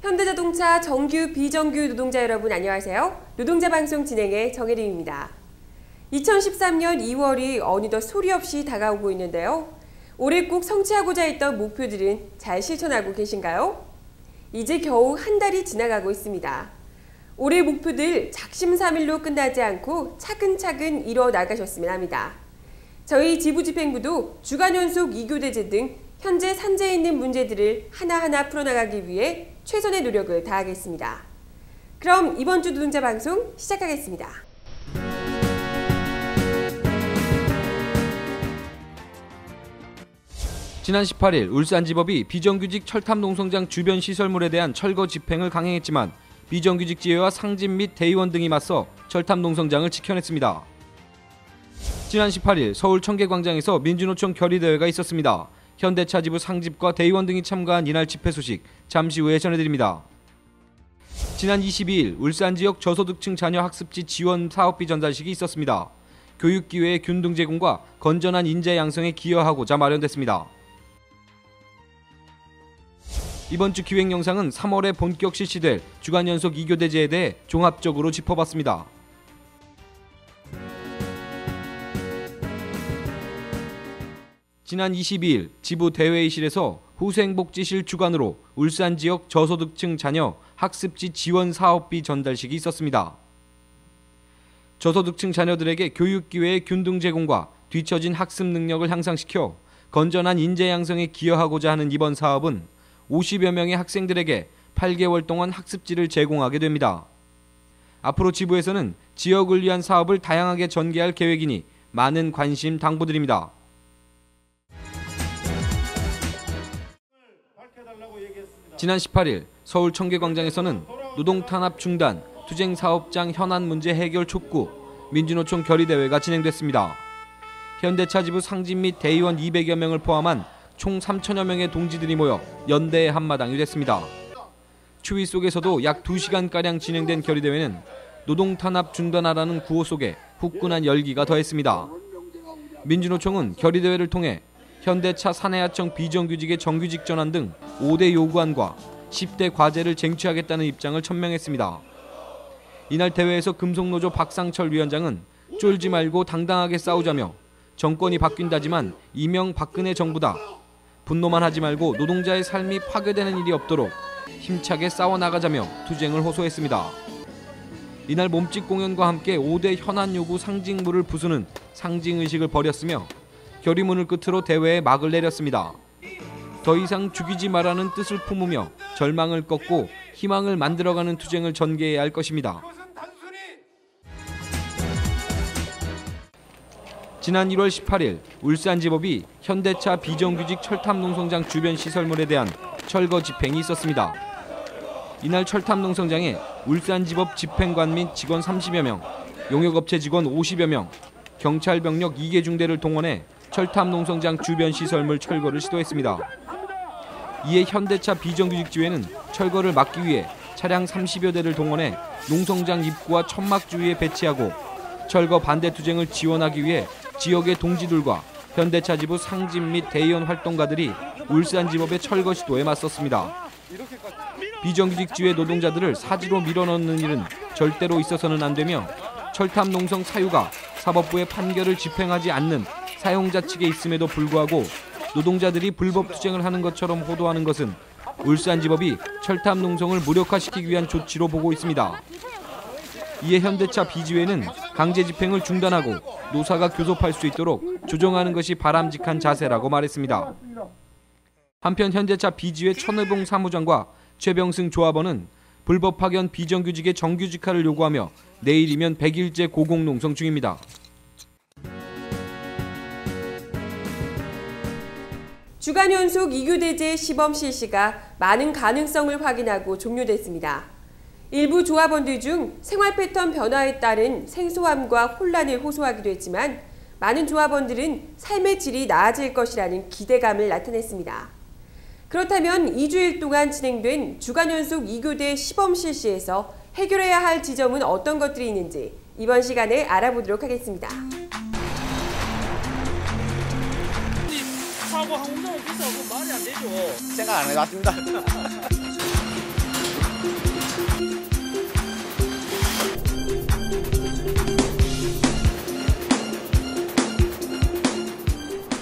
현대자동차 정규, 비정규 노동자 여러분 안녕하세요. 노동자 방송 진행의 정혜림입니다. 2013년 2월이 어느덧 소리 없이 다가오고 있는데요. 올해 꼭 성취하고자 했던 목표들은 잘 실천하고 계신가요? 이제 겨우 한 달이 지나가고 있습니다. 올해 목표들 작심삼일로 끝나지 않고 차근차근 이뤄 나가셨으면 합니다. 저희 지부집행부도 주간 연속 2교대제 등 현재 산재해 있는 문제들을 하나하나 풀어나가기 위해 최선의 노력을 다하겠습니다. 그럼 이번 주 노동자 방송 시작하겠습니다. 지난 18일 울산지법이 비정규직 철탑농성장 주변 시설물에 대한 철거 집행을 강행했지만 비정규직 지회와 상진 및 대의원 등이 맞서 철탑농성장을 지켜냈습니다. 지난 18일 서울 청계광장에서 민주노총 결의대회가 있었습니다. 현대차 지부 상집과 대의원 등이 참가한 이날 집회 소식 잠시 후에 전해드립니다. 지난 22일 울산 지역 저소득층 자녀 학습지 지원 사업비 전달식이 있었습니다. 교육기회의 균등 제공과 건전한 인재 양성에 기여하고자 마련됐습니다. 이번 주 기획 영상은 3월에 본격 실시될 주간 연속 2교대제에 대해 종합적으로 짚어봤습니다. 지난 22일 지부 대회의실에서 후생복지실 주관으로 울산 지역 저소득층 자녀 학습지 지원 사업비 전달식이 있었습니다. 저소득층 자녀들에게 교육기회의 균등 제공과 뒤처진 학습 능력을 향상시켜 건전한 인재 양성에 기여하고자 하는 이번 사업은 50여 명의 학생들에게 8개월 동안 학습지를 제공하게 됩니다. 앞으로 지부에서는 지역을 위한 사업을 다양하게 전개할 계획이니 많은 관심 당부드립니다. 지난 18일 서울 청계광장에서는 노동탄압 중단, 투쟁사업장 현안 문제 해결 촉구, 민주노총 결의대회가 진행됐습니다. 현대차 지부 상진 및 대의원 200여 명을 포함한 총 3천여 명의 동지들이 모여 연대의 한마당이 됐습니다. 추위 속에서도 약 2시간가량 진행된 결의대회는 노동탄압 중단하라는 구호 속에 후끈한 열기가 더했습니다. 민주노총은 결의대회를 통해 현대차 사내하청 비정규직의 정규직 전환 등 5대 요구안과 10대 과제를 쟁취하겠다는 입장을 천명했습니다. 이날 대회에서 금속노조 박상철 위원장은 쫄지 말고 당당하게 싸우자며 정권이 바뀐다지만 이명 박근혜 정부다. 분노만 하지 말고 노동자의 삶이 파괴되는 일이 없도록 힘차게 싸워나가자며 투쟁을 호소했습니다. 이날 몸짓 공연과 함께 5대 현안 요구 상징물을 부수는 상징의식을 벌였으며 결의문을 끝으로 대회에 막을 내렸습니다. 더 이상 죽이지 말라는 뜻을 품으며 절망을 꺾고 희망을 만들어가는 투쟁을 전개해야 할 것입니다. 지난 1월 18일 울산지법이 현대차 비정규직 철탑농성장 주변 시설물에 대한 철거 집행이 있었습니다. 이날 철탑농성장에 울산지법 집행관 및 직원 30여 명, 용역업체 직원 50여 명, 경찰 병력 2개 중대를 동원해 철탑농성장 주변 시설물 철거를 시도했습니다. 이에 현대차 비정규직 지회는 철거를 막기 위해 차량 30여 대를 동원해 농성장 입구와 천막 주위에 배치하고 철거 반대 투쟁을 지원하기 위해 지역의 동지들과 현대차 지부 상진 및 대의원 활동가들이 울산지법의 철거 시도에 맞섰습니다. 비정규직 지회 노동자들을 사지로 밀어넣는 일은 절대로 있어서는 안 되며 철탑농성 사유가 사법부의 판결을 집행하지 않는 사용자 측에 있음에도 불구하고 노동자들이 불법 투쟁을 하는 것처럼 호도하는 것은 울산지법이 철탑농성을 무력화시키기 위한 조치로 보고 있습니다. 이에 현대차 비지회는 강제 집행을 중단하고 노사가 교섭할 수 있도록 조정하는 것이 바람직한 자세라고 말했습니다. 한편 현대차 비지회 천의봉 사무장과 최병승 조합원은 불법 파견 비정규직의 정규직화를 요구하며 내일이면 100일째 고공농성 중입니다. 주간 연속 2교대제 시범 실시가 많은 가능성을 확인하고 종료됐습니다. 일부 조합원들 중 생활 패턴 변화에 따른 생소함과 혼란을 호소하기도 했지만 많은 조합원들은 삶의 질이 나아질 것이라는 기대감을 나타냈습니다. 그렇다면 2주일 동안 진행된 주간 연속 2교대 시범 실시에서 해결해야 할 지점은 어떤 것들이 있는지 이번 시간에 알아보도록 하겠습니다. 사고 항공사고 비싸고 말이 안 되죠. 생각 안 해봤습니다.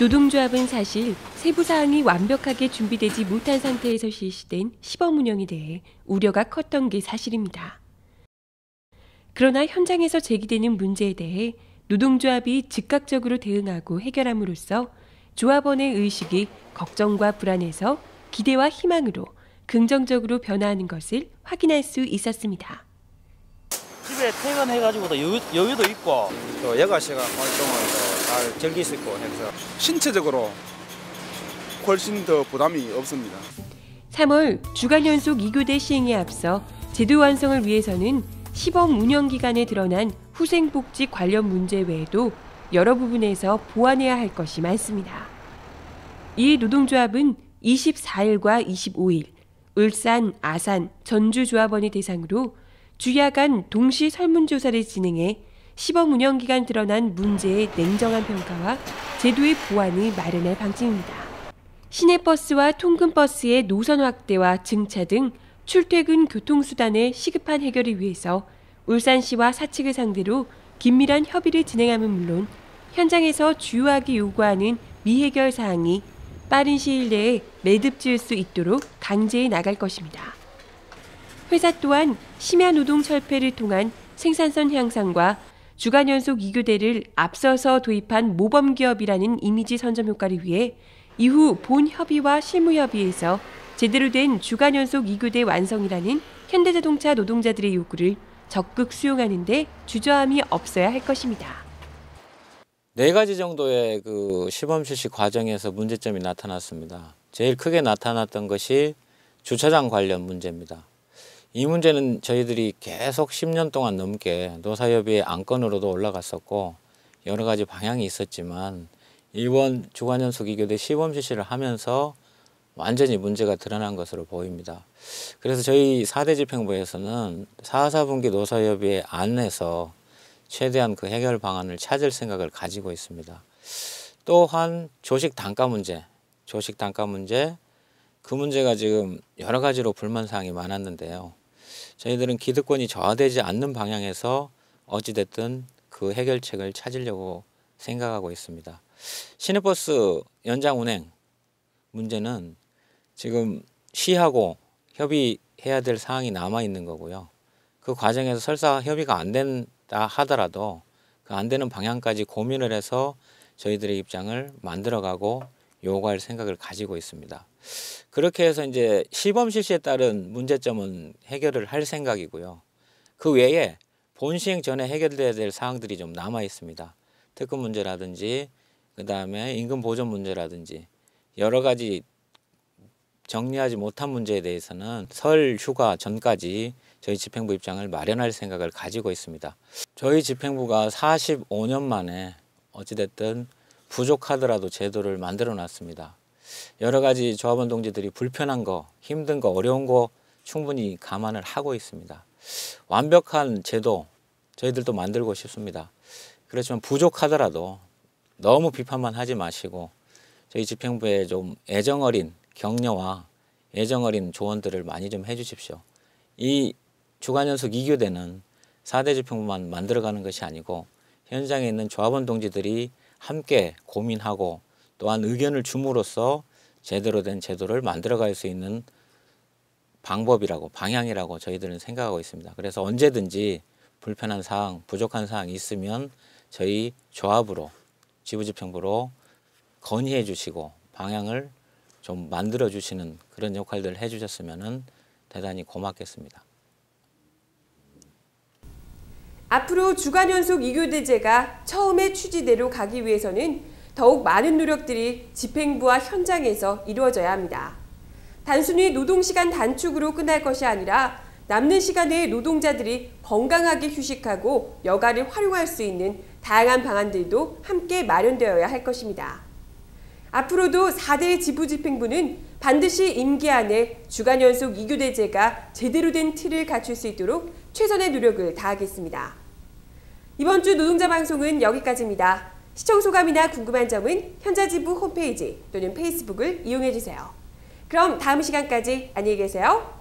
노동조합은 사실 세부 사항이 완벽하게 준비되지 못한 상태에서 실시된 시범 운영에 대해 우려가 컸던 게 사실입니다. 그러나 현장에서 제기되는 문제에 대해 노동조합이 즉각적으로 대응하고 해결함으로써 조합원의 의식이 걱정과 불안에서 기대와 희망으로 긍정적으로 변화하는 것을 확인할 수 있었습니다. 집에 퇴근해가지고도 여유도 있고 또 여가 시간 활동을 잘 즐길 수 있고 해서 신체적으로 훨씬 더 부담이 없습니다. 3월 주간 연속 2교대 시행에 앞서 제도 완성을 위해서는 시범 운영 기간에 드러난 후생복지 관련 문제 외에도 여러 부분에서 보완해야 할 것이 많습니다. 이에 노동조합은 24일과 25일 울산, 아산, 전주 조합원을 대상으로 주야간 동시 설문조사를 진행해 시범 운영 기간 드러난 문제의 냉정한 평가와 제도의 보완을 마련할 방침입니다. 시내버스와 통근버스의 노선 확대와 증차 등 출퇴근 교통수단의 시급한 해결을 위해서 울산시와 사측을 상대로 긴밀한 협의를 진행함은 물론 현장에서 주요하게 요구하는 미해결 사항이 빠른 시일 내에 매듭 지을 수 있도록 강제해 나갈 것입니다. 회사 또한 심야 노동 철폐를 통한 생산성 향상과 주간 연속 2교대를 앞서서 도입한 모범기업이라는 이미지 선점 효과를 위해 이후 본 협의와 실무 협의에서 제대로 된 주간 연속 2교대 완성이라는 현대자동차 노동자들의 요구를 적극 수용하는 데 주저함이 없어야 할 것입니다. 4가지 정도의 그 시범 실시 과정에서 문제점이 나타났습니다. 제일 크게 나타났던 것이 주차장 관련 문제입니다. 이 문제는 저희들이 계속 10년 동안 넘게 노사협의회 안건으로도 올라갔었고 여러 가지 방향이 있었지만 이번 주간 연속 2교대 시범 실시를 하면서 완전히 문제가 드러난 것으로 보입니다. 그래서 저희 4대 집행부에서는 4분기 노사협의회 안에서 최대한 그 해결 방안을 찾을 생각을 가지고 있습니다. 또한 조식 단가 문제 그 문제가 지금 여러 가지로 불만 사항이 많았는데요. 저희들은 기득권이 저하되지 않는 방향에서 어찌됐든 그 해결책을 찾으려고 생각하고 있습니다. 시내버스 연장 운행 문제는 지금 시하고 협의해야 될 사항이 남아 있는 거고요. 그 과정에서 설사 협의가 안 된다 하더라도 그 안 되는 방향까지 고민을 해서 저희들의 입장을 만들어가고 요구할 생각을 가지고 있습니다. 그렇게 해서 이제 시범 실시에 따른 문제점은 해결을 할 생각이고요. 그 외에 본시행 전에 해결돼야 될 사항들이 좀 남아 있습니다. 특급 문제라든지 그다음에 임금 보전 문제라든지 여러 가지 정리하지 못한 문제에 대해서는 설 휴가 전까지 저희 집행부 입장을 마련할 생각을 가지고 있습니다. 저희 집행부가 45년 만에 어찌됐든 부족하더라도 제도를 만들어 놨습니다. 여러 가지 조합원 동지들이 불편한 거, 힘든 거, 어려운 거 충분히 감안을 하고 있습니다. 완벽한 제도 저희들도 만들고 싶습니다. 그렇지만 부족하더라도 너무 비판만 하지 마시고 저희 집행부에 좀 애정어린 격려와 애정어린 조언들을 많이 좀 해주십시오. 이 주간 연속 2교대는 4대 집행부만 만들어가는 것이 아니고 현장에 있는 조합원 동지들이 함께 고민하고 또한 의견을 줌으로써 제대로 된 제도를 만들어갈 수 있는 방법이라고 방향이라고 저희들은 생각하고 있습니다. 그래서 언제든지 불편한 사항, 부족한 사항이 있으면 저희 조합으로 지부집행부로 건의해 주시고 방향을 좀 만들어 주시는 그런 역할들을 해주셨으면 대단히 고맙겠습니다. 앞으로 주간 연속 2교대제가 처음의 취지대로 가기 위해서는 더욱 많은 노력들이 집행부와 현장에서 이루어져야 합니다. 단순히 노동시간 단축으로 끝날 것이 아니라 남는 시간에 노동자들이 건강하게 휴식하고 여가를 활용할 수 있는 다양한 방안들도 함께 마련되어야 할 것입니다. 앞으로도 4대 지부집행부는 반드시 임기 안에 주간 연속 2교대제가 제대로 된 틀을 갖출 수 있도록 최선의 노력을 다하겠습니다. 이번 주 노동자 방송은 여기까지입니다. 시청 소감이나 궁금한 점은 현자지부 홈페이지 또는 페이스북을 이용해주세요. 그럼 다음 시간까지 안녕히 계세요.